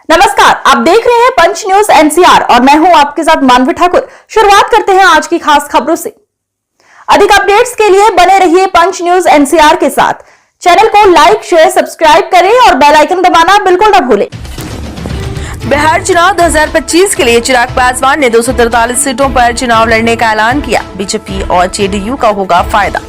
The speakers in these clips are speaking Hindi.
नमस्कार, आप देख रहे हैं पंच न्यूज एनसीआर और मैं हूं आपके साथ मानवी ठाकुर। शुरुआत करते हैं आज की खास खबरों से। अधिक अपडेट्स के लिए बने रहिए पंच न्यूज एनसीआर के साथ। चैनल को लाइक, शेयर, सब्सक्राइब करें और बेल आइकन दबाना बिल्कुल न भूलें। बिहार चुनाव 2025 के लिए चिराग पासवान ने 243 सीटों पर चुनाव लड़ने का ऐलान किया। बीजेपी और जेडीयू का होगा फायदा।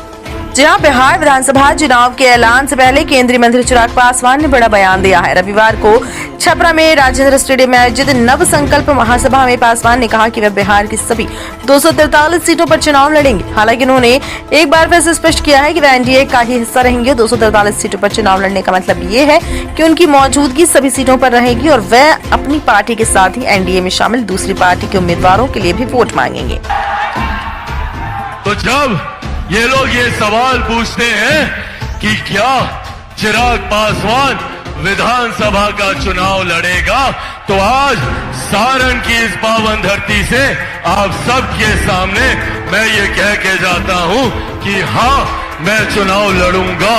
जहां बिहार विधानसभा चुनाव के ऐलान से पहले केंद्रीय मंत्री चिराग पासवान ने बड़ा बयान दिया है। रविवार को छपरा में राजेंद्र स्टेडियम में आयोजित नव संकल्प महासभा में पासवान ने कहा कि वे बिहार की सभी 243 सीटों पर चुनाव लड़ेंगे। हालांकि उन्होंने एक बार फिर से स्पष्ट किया है कि वे एनडीए का ही हिस्सा रहेंगे। 243 सीटों पर चुनाव लड़ने का मतलब ये है कि उनकी मौजूदगी सभी सीटों पर रहेगी और वे अपनी पार्टी के साथ ही एनडीए में शामिल दूसरी पार्टी के उम्मीदवारों के लिए भी वोट मांगेंगे। तो जब ये लोग ये सवाल पूछते हैं कि क्या चिराग पासवान विधानसभा का चुनाव लड़ेगा, तो आज सारण की इस पावन धरती से आप सबके सामने मैं ये कह के जाता हूं कि हाँ, मैं चुनाव लड़ूंगा।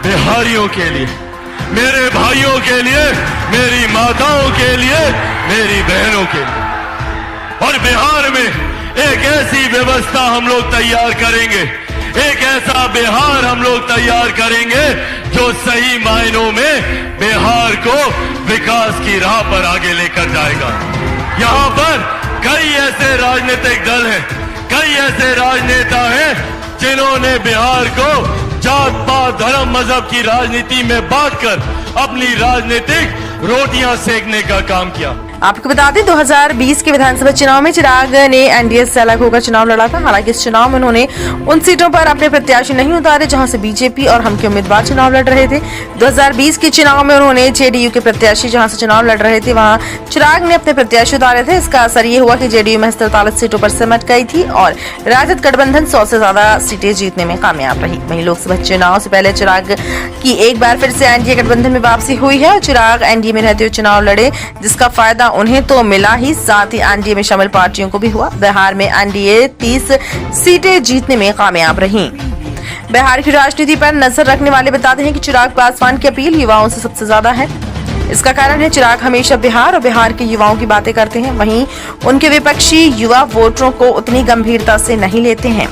बिहारियों के लिए, मेरे भाइयों के लिए, मेरी माताओं के लिए, मेरी बहनों के लिए, और बिहार में एक ऐसी व्यवस्था हम लोग तैयार करेंगे, एक ऐसा बिहार हम लोग तैयार करेंगे जो सही मायनों में बिहार को विकास की राह पर आगे लेकर जाएगा। यहाँ पर कई ऐसे राजनीतिक दल हैं, कई ऐसे राजनेता हैं जिन्होंने बिहार को जात पात धर्म मजहब की राजनीति में बांटकर अपनी राजनीतिक रोटियां सेकने का काम किया। आपको बता दें 2020 के विधानसभा चुनाव में चिराग ने एनडीए से अलग होकर चुनाव लड़ा था। हालांकि इस चुनाव में उन्होंने उन सीटों पर अपने प्रत्याशी नहीं उतारे जहां से बीजेपी और हम के उम्मीदवार चुनाव लड़ रहे थे। 2020 के चुनाव में उन्होंने जेडीयू के प्रत्याशी जहां से चुनाव लड़ रहे थे वहां चिराग ने अपने प्रत्याशी उतारे थे। इसका असर ये हुआ कि जेडीयू में 43 सीटों पर सिमट गई थी और राजद गठबंधन 100 से ज्यादा सीटें जीतने में कामयाब रही। वहीं लोकसभा चुनाव से पहले चिराग की एक बार फिर से एनडीए गठबंधन में वापसी हुई है और चिराग एनडीए में रहते हुए चुनाव लड़े, जिसका फायदा उन्हें तो मिला ही, साथ ही एनडीए में शामिल पार्टियों को भी हुआ। बिहार में एनडीए 30 सीटें जीतने में कामयाब रही। बिहार की राजनीति पर नजर रखने वाले बताते हैं कि चिराग पासवान की अपील युवाओं से सबसे ज्यादा है। इसका कारण है चिराग हमेशा बिहार और बिहार के युवाओं की बातें करते हैं, वहीं उनके विपक्षी युवा वोटरों को उतनी गंभीरता से नहीं लेते हैं।